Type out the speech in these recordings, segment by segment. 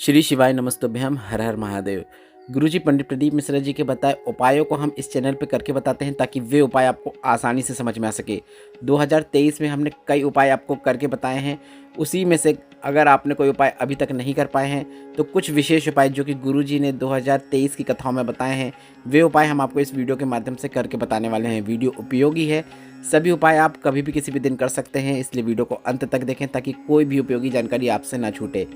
श्री शिवाय नमस्तुभ्यम हर हर महादेव। गुरुजी पंडित प्रदीप मिश्रा जी के बताए उपायों को हम इस चैनल पर करके बताते हैं ताकि वे उपाय आपको आसानी से समझ में आ सके। 2023 में हमने कई उपाय आपको करके बताए हैं। उसी में से अगर आपने कोई उपाय अभी तक नहीं कर पाए हैं तो कुछ विशेष उपाय जो कि गुरुजी ने 2023 की कथाओं में बताए हैं, वे उपाय हम आपको इस वीडियो के माध्यम से करके बताने वाले हैं। वीडियो उपयोगी है, सभी उपाय आप कभी भी किसी भी दिन कर सकते हैं, इसलिए वीडियो को अंत तक देखें ताकि कोई भी उपयोगी जानकारी आपसे ना छूटे।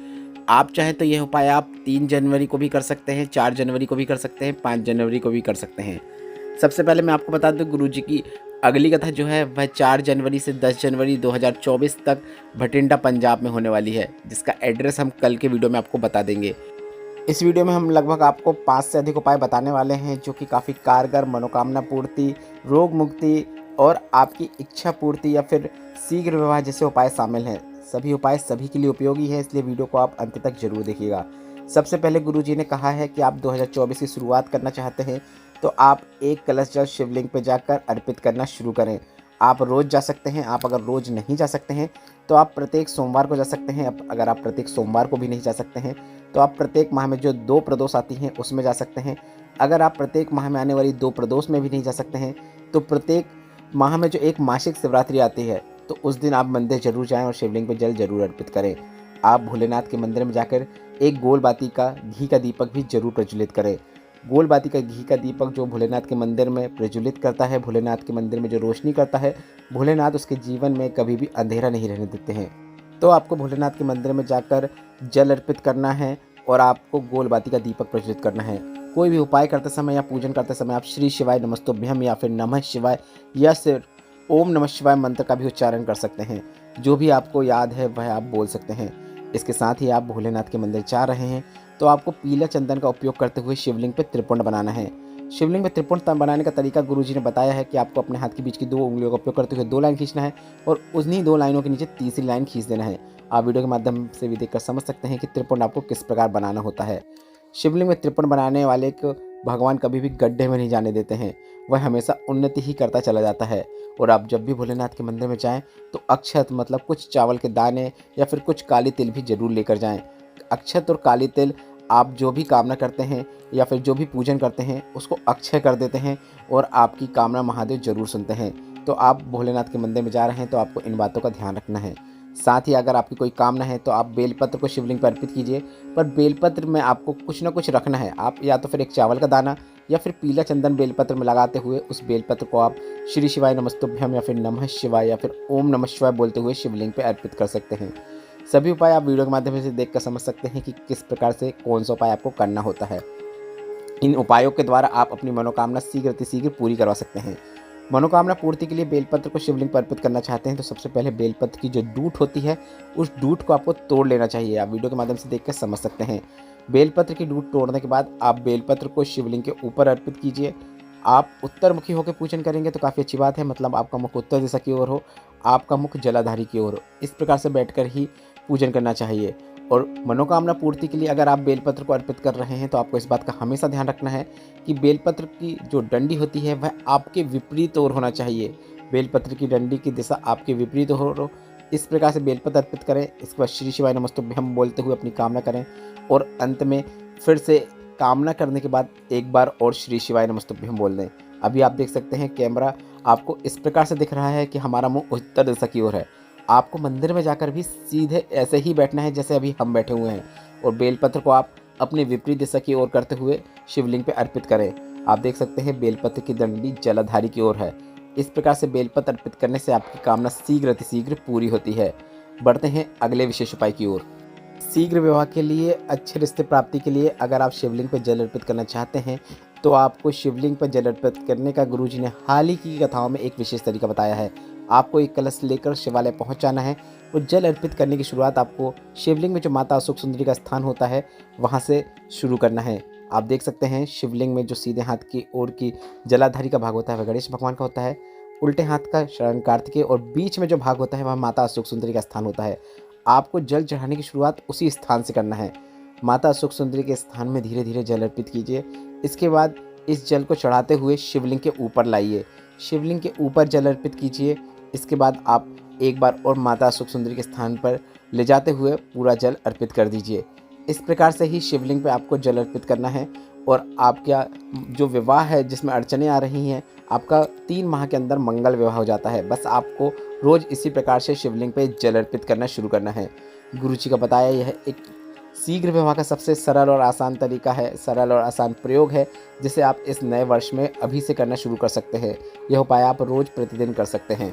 आप चाहें तो यह उपाय आप 3 जनवरी को भी कर सकते हैं, 4 जनवरी को भी कर सकते हैं, 5 जनवरी को भी कर सकते हैं। सबसे पहले मैं आपको बता दूं, गुरुजी की अगली कथा जो है वह 4 जनवरी से 10 जनवरी 2024 तक भटिंडा पंजाब में होने वाली है, जिसका एड्रेस हम कल के वीडियो में आपको बता देंगे। इस वीडियो में हम लगभग आपको 5 से अधिक उपाय बताने वाले हैं जो कि काफ़ी कारगर, मनोकामना पूर्ति, रोग मुक्ति और आपकी इच्छा पूर्ति या फिर शीघ्र विवाह जैसे उपाय शामिल हैं। सभी उपाय सभी के लिए उपयोगी है, इसलिए वीडियो को आप अंत तक जरूर देखिएगा। सबसे पहले गुरुजी ने कहा है कि आप 2024 की शुरुआत करना चाहते हैं तो आप एक कलश जल शिवलिंग पर जाकर अर्पित करना शुरू करें। आप रोज़ जा सकते हैं। आप अगर रोज़ नहीं जा सकते हैं तो आप प्रत्येक सोमवार को जा सकते हैं। अगर आप प्रत्येक सोमवार को भी नहीं जा सकते हैं तो आप प्रत्येक माह में जो 2 प्रदोष आती हैं उसमें जा सकते हैं। अगर आप प्रत्येक माह में आने वाली 2 प्रदोष में भी नहीं जा सकते हैं तो प्रत्येक माह में जो एक मासिक शिवरात्रि आती है तो उस दिन आप मंदिर जरूर जाएं और शिवलिंग पर जल जरूर अर्पित करें। आप भोलेनाथ के मंदिर में जाकर एक गोल बाती का घी का दीपक भी जरूर प्रज्वलित करें। गोल बाती का घी का दीपक जो भोलेनाथ के मंदिर में प्रज्वलित करता है, भोलेनाथ के मंदिर में जो रोशनी करता है, भोलेनाथ उसके जीवन में कभी भी अंधेरा नहीं रहने देते हैं। तो आपको भोलेनाथ के मंदिर में जाकर जल अर्पित करना है और आपको गोल बाती का दीपक प्रज्वलित करना है। कोई भी उपाय करते समय या पूजन करते समय आप श्री शिवाय नमस्तुभ्यम या फिर नमः शिवाय या फिर ओम नमः शिवाय मंत्र का भी उच्चारण कर सकते हैं। जो भी आपको याद है वह आप बोल सकते हैं। इसके साथ ही आप भोलेनाथ के मंदिर जा रहे हैं तो आपको पीला चंदन का उपयोग करते हुए शिवलिंग पर त्रिपुंड बनाना है। शिवलिंग में त्रिपुंड बनाने का तरीका गुरुजी ने बताया है कि आपको अपने हाथ के बीच की 2 उंगलियों का उपयोग करते हुए 2 लाइन खींचना है और उन्हीं 2 लाइनों के नीचे तीसरी लाइन खींच देना है। आप वीडियो के माध्यम से भी देखकर समझ सकते हैं कि त्रिपुंड आपको किस प्रकार बनाना होता है। शिवलिंग में त्रिपुंड बनाने वाले को भगवान कभी भी गड्ढे में नहीं जाने देते हैं, वह हमेशा उन्नति ही करता चला जाता है। और आप जब भी भोलेनाथ के मंदिर में जाएं तो अक्षत मतलब कुछ चावल के दाने या फिर कुछ काली तिल भी जरूर लेकर जाएं। अक्षत और काली तिल आप जो भी कामना करते हैं या फिर जो भी पूजन करते हैं उसको अक्षय कर देते हैं और आपकी कामना महादेव जरूर सुनते हैं। तो आप भोलेनाथ के मंदिर में जा रहे हैं तो आपको इन बातों का ध्यान रखना है। साथ ही अगर आपकी कोई कामना है तो आप बेलपत्र को शिवलिंग पर अर्पित कीजिए, पर बेलपत्र में आपको कुछ ना कुछ रखना है। आप या तो फिर एक चावल का दाना या फिर पीला चंदन बेलपत्र में लगाते हुए उस बेलपत्र को आप श्री शिवाय नमस्तुभ्यम या फिर नमः शिवाय या फिर ओम नमः शिवाय बोलते हुए शिवलिंग पर अर्पित कर सकते हैं। सभी उपाय आप वीडियो के माध्यम से देखकर समझ सकते हैं कि किस प्रकार से कौन सा उपाय आपको करना होता है। इन उपायों के द्वारा आप अपनी मनोकामना शीघ्र पूरी करवा सकते हैं। मनोकामना पूर्ति के लिए बेलपत्र को शिवलिंग पर अर्पित करना चाहते हैं तो सबसे पहले बेलपत्र की जो डूट होती है उस डूट को आपको तोड़ लेना चाहिए। आप वीडियो के माध्यम से देखकर समझ सकते हैं। बेलपत्र की डूट तोड़ने के बाद आप बेलपत्र को शिवलिंग के ऊपर अर्पित कीजिए। आप उत्तरमुखी होकर पूजन करेंगे तो काफ़ी अच्छी बात है, मतलब आपका मुख उत्तर दिशा की ओर हो, आपका मुख जलाधारी की ओर हो। इस प्रकार से बैठकर ही पूजन करना चाहिए। और मनोकामना पूर्ति के लिए अगर आप बेलपत्र को अर्पित कर रहे हैं तो आपको इस बात का हमेशा ध्यान रखना है कि बेलपत्र की जो डंडी होती है वह आपके विपरीत ओर होना चाहिए। बेलपत्र की डंडी की दिशा आपके विपरीत हो। इस प्रकार से बेलपत्र अर्पित करें। इसके बाद श्री शिवाय नमस्तुभ्यम बोलते हुए अपनी कामना करें और अंत में फिर से कामना करने के बाद एक बार और श्री शिवाय नमस्तुभ्यम बोल दें। अभी आप देख सकते हैं कैमरा आपको इस प्रकार से दिख रहा है कि हमारा मुंह उत्तर दिशा की ओर है। आपको मंदिर में जाकर भी सीधे ऐसे ही बैठना है जैसे अभी हम बैठे हुए हैं और बेलपत्र को आप अपने विपरीत दिशा की ओर करते हुए शिवलिंग पे अर्पित करें। आप देख सकते हैं बेलपत्र की डंडी जलाधारी की ओर है। इस प्रकार से बेलपत्र अर्पित करने से आपकी कामना शीघ्र पूरी होती है। बढ़ते हैं अगले विशेष उपाय की ओर। शीघ्र विवाह के लिए, अच्छे रिश्ते प्राप्ति के लिए अगर आप शिवलिंग पर जल अर्पित करना चाहते हैं तो आपको शिवलिंग पर जल अर्पित करने का गुरुजी ने हाल ही की कथाओं में एक विशेष तरीका बताया है। आपको एक कलश लेकर शिवालय पहुंच जाना है और जल अर्पित करने की शुरुआत आपको शिवलिंग में जो माता अशोक सुंदरी का स्थान होता है वहां से शुरू करना है। आप देख सकते हैं शिवलिंग में जो सीधे हाथ की ओर की जलाधारी का भाग होता है वह गणेश भगवान का होता है, उल्टे हाथ का शरण कार्तिकेय और बीच में जो भाग होता है वह माता अशोक सुंदरी का स्थान होता है। आपको जल चढ़ाने की शुरुआत उसी स्थान से करना है। माता अशोक सुंदरी के स्थान में धीरे धीरे जल अर्पित कीजिए। इसके बाद इस जल को चढ़ाते हुए शिवलिंग के ऊपर लाइए। शिवलिंग के ऊपर जल अर्पित कीजिए। इसके बाद आप एक बार और माता अशोक सुंदरी के स्थान पर ले जाते हुए पूरा जल अर्पित कर दीजिए। इस प्रकार से ही शिवलिंग पे आपको जल अर्पित करना है। और आपका जो विवाह है जिसमें अड़चनें आ रही हैं, आपका 3 माह के अंदर मंगल विवाह हो जाता है। बस आपको रोज़ इसी प्रकार से शिवलिंग पे जल अर्पित करना शुरू करना है। गुरुजी का बताया यह एक शीघ्र विवाह का सबसे सरल और आसान तरीका है, सरल और आसान प्रयोग है, जिसे आप इस नए वर्ष में अभी से करना शुरू कर सकते हैं। यह उपाय आप रोज़ प्रतिदिन कर सकते हैं।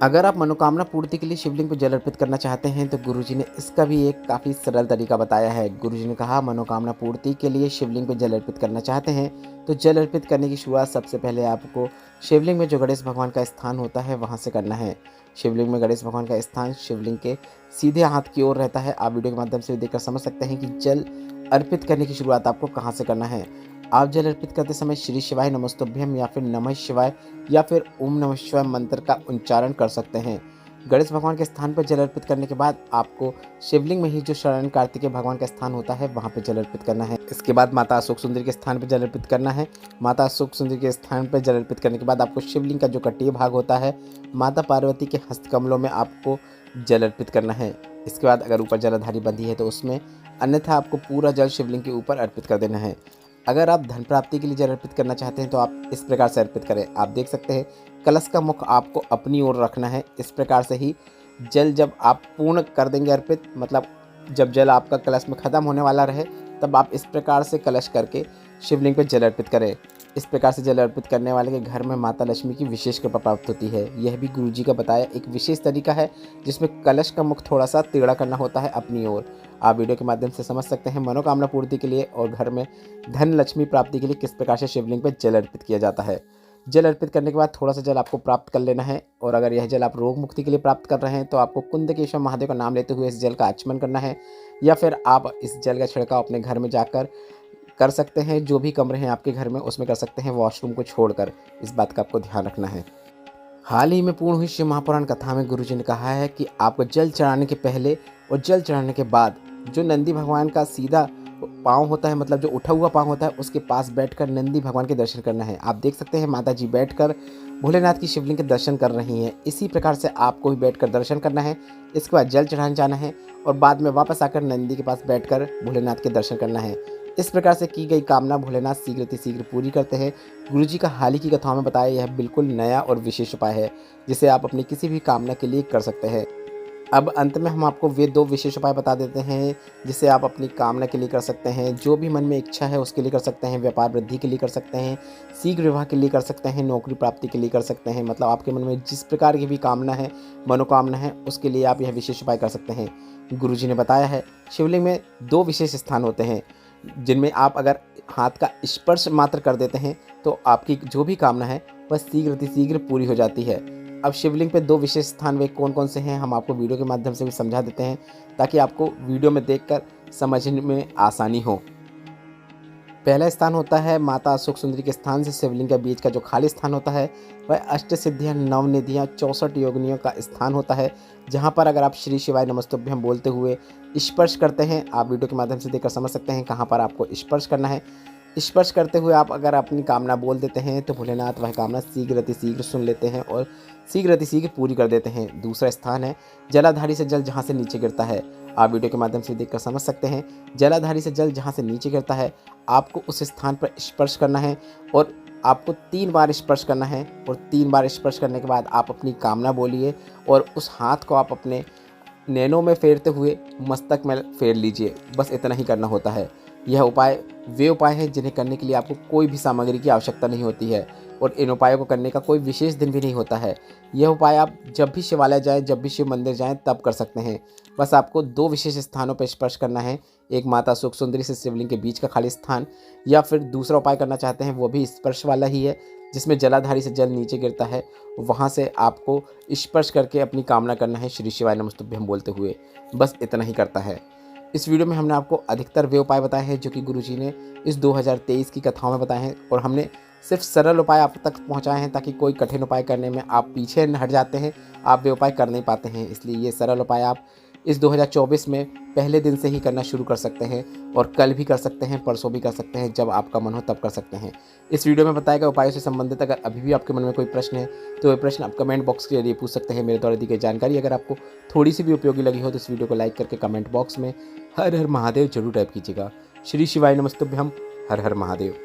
अगर आप मनोकामना पूर्ति के लिए शिवलिंग को जल अर्पित करना चाहते हैं तो गुरुजी ने इसका भी एक काफ़ी सरल तरीका बताया है। गुरुजी ने कहा, मनोकामना पूर्ति के लिए शिवलिंग को जल अर्पित करना चाहते हैं तो जल अर्पित करने की शुरुआत सबसे पहले आपको शिवलिंग में जो गणेश भगवान का स्थान होता है वहाँ से करना है। शिवलिंग में गणेश भगवान का स्थान शिवलिंग के सीधे हाथ की ओर रहता है। आप वीडियो के माध्यम से देखकर समझ सकते हैं कि जल अर्पित करने की शुरुआत आपको कहाँ से करना है। आप जल अर्पित करते समय श्री शिवाय नमस्तुभ्यम या फिर नमः शिवाय या फिर ओम नमः शिवाय मंत्र का उच्चारण कर सकते हैं। गणेश भगवान के स्थान पर जल अर्पित करने के बाद आपको शिवलिंग में ही जो शरण कार्तिकेय भगवान का स्थान होता है वहाँ पर जल अर्पित करना है। इसके बाद माता अशोक सुंदरी के स्थान पर जल अर्पित करना है। माता अशोक सुंदरी के स्थान पर जल अर्पित करने के बाद आपको शिवलिंग का जो कटीय भाग होता है माता पार्वती के हस्तकमलों में आपको जल अर्पित करना है। इसके बाद अगर ऊपर जलाधारी बंधी है तो उसमें, अन्यथा आपको पूरा जल शिवलिंग के ऊपर अर्पित कर देना है। अगर आप धन प्राप्ति के लिए जल अर्पित करना चाहते हैं तो आप इस प्रकार से अर्पित करें। आप देख सकते हैं कलश का मुख आपको अपनी ओर रखना है। इस प्रकार से ही जल जब आप पूर्ण कर देंगे अर्पित, मतलब जब जल आपका कलश में ख़त्म होने वाला रहे, तब आप इस प्रकार से कलश करके शिवलिंग पर जल अर्पित करें। इस प्रकार से जल अर्पित करने वाले के घर में माता लक्ष्मी की विशेष कृपा प्राप्त होती है। यह भी गुरुजी का बताया एक विशेष तरीका है जिसमें कलश का मुख थोड़ा सा टेढ़ा करना होता है अपनी ओर। आप वीडियो के माध्यम से समझ सकते हैं मनोकामना पूर्ति के लिए और घर में धन लक्ष्मी प्राप्ति के लिए किस प्रकार से शिवलिंग पर जल अर्पित किया जाता है। जल अर्पित करने के बाद थोड़ा सा जल आपको प्राप्त कर लेना है। और अगर यह जल आप रोग मुक्ति के लिए प्राप्त कर रहे हैं तो आपको कुंदकेश्वर महादेव का नाम लेते हुए इस जल का आचमन करना है, या फिर आप इस जल का छिड़काव अपने घर में जाकर कर सकते हैं। जो भी कमरे हैं आपके घर में उसमें कर सकते हैं, वॉशरूम को छोड़कर। इस बात का आपको ध्यान रखना है। हाल ही में पूर्ण हुई शिव महापुराण कथा में गुरुजी ने कहा है कि आपको जल चढ़ाने के पहले और जल चढ़ाने के बाद जो नंदी भगवान का सीधा पाँव होता है, मतलब जो उठा हुआ पाँव होता है, उसके पास बैठकर नंदी भगवान के दर्शन करना है। आप देख सकते हैं माता जी बैठकर भोलेनाथ की शिवलिंग के दर्शन कर रही हैं। इसी प्रकार से आपको भी बैठकर दर्शन करना है। इसके बाद जल चढ़ाने जाना है और बाद में वापस आकर नंदी के पास बैठकर भोलेनाथ के दर्शन करना है। इस प्रकार से की गई कामना भोलेनाथ शीघ्र पूरी करते हैं। गुरुजी का हाल ही की कथाओं में बताया यह बिल्कुल नया और विशेष उपाय है जिसे आप अपनी किसी भी कामना के लिए कर सकते हैं। अब अंत में हम आपको वे 2 विशेष उपाय बता देते हैं जिसे आप अपनी कामना के लिए कर सकते हैं। जो भी मन में इच्छा है उसके लिए कर सकते हैं, व्यापार वृद्धि के लिए कर सकते हैं, शीघ्र विवाह के लिए कर सकते हैं, नौकरी प्राप्ति के लिए कर सकते हैं। मतलब आपके मन में जिस प्रकार की भी कामना है, मनोकामना है, उसके लिए आप यह विशेष उपाय कर सकते हैं। गुरुजी ने बताया है शिवलिंग में 2 विशेष स्थान होते हैं जिनमें आप अगर हाथ का स्पर्श मात्र कर देते हैं तो आपकी जो भी कामना है वह शीघ्र पूरी हो जाती है। अब शिवलिंग पे 2 विशेष स्थान वे कौन कौन से हैं हम आपको वीडियो के माध्यम से भी समझा देते हैं ताकि आपको वीडियो में देखकर समझने में आसानी हो। पहला स्थान होता है माता अशोक सुंदरी के स्थान से शिवलिंग के बीच का जो खाली स्थान होता है वह अष्टसिद्धियाँ, नवनिधियाँ, 64 योगिनियों का स्थान होता है, जहाँ पर अगर आप श्री शिवाय नमस्तुभ्यम बोलते हुए स्पर्श करते हैं, आप वीडियो के माध्यम से देखकर समझ सकते हैं कहाँ पर आपको स्पर्श करना है। स्पर्श करते हुए आप अगर अपनी कामना बोल देते हैं तो भोलेनाथ वह कामना शीघ्र सुन लेते हैं और शीघ्र पूरी कर देते हैं। दूसरा स्थान है जलाधारी से जल जहाँ से नीचे गिरता है। आप वीडियो के माध्यम से देखकर समझ सकते हैं जलाधारी से जल जहाँ से नीचे गिरता है आपको उस स्थान पर स्पर्श करना है और आपको 3 बार स्पर्श करना है। और 3 बार स्पर्श करने के बाद आप अपनी कामना बोलिए और उस हाथ को आप अपने नैनों में फेरते हुए मस्तक में फेर लीजिए। बस इतना ही करना होता है। यह उपाय वे उपाय हैं जिन्हें करने के लिए आपको कोई भी सामग्री की आवश्यकता नहीं होती है और इन उपायों को करने का कोई विशेष दिन भी नहीं होता है। यह उपाय आप जब भी शिवालय जाएं, जब भी शिव मंदिर जाएं तब कर सकते हैं। बस आपको 2 विशेष स्थानों पर स्पर्श करना है, एक माता अशोक सुंदरी से शिवलिंग के बीच का खाली स्थान, या फिर दूसरा उपाय करना चाहते हैं वो भी स्पर्श वाला ही है जिसमें जलाधारी से जल नीचे गिरता है, वहाँ से आपको स्पर्श करके अपनी कामना करना है श्री शिवाय नमस्तुभ्यम बोलते हुए। बस इतना ही करता है। इस वीडियो में हमने आपको अधिकतर वे उपाय बताए हैं जो कि गुरुजी ने इस 2023 की कथाओं में बताए हैं और हमने सिर्फ सरल उपाय आप तक पहुंचाए हैं ताकि कोई कठिन उपाय करने में आप पीछे न हट जाते हैं, आप वे उपाय कर नहीं पाते हैं। इसलिए ये सरल उपाय आप इस 2024 में पहले दिन से ही करना शुरू कर सकते हैं और कल भी कर सकते हैं, परसों भी कर सकते हैं, जब आपका मन हो तब कर सकते हैं। इस वीडियो में बताए गए उपायों से संबंधित अगर अभी भी आपके मन में कोई प्रश्न है तो वह प्रश्न आप कमेंट बॉक्स के जरिए पूछ सकते हैं। मेरे द्वारा दी गई जानकारी अगर आपको थोड़ी सी भी उपयोगी लगी हो तो इस वीडियो को लाइक करके कमेंट बॉक्स में हर हर महादेव जरूर टाइप कीजिएगा। श्री शिवाय नमस्तुभ्यम। हर हर महादेव।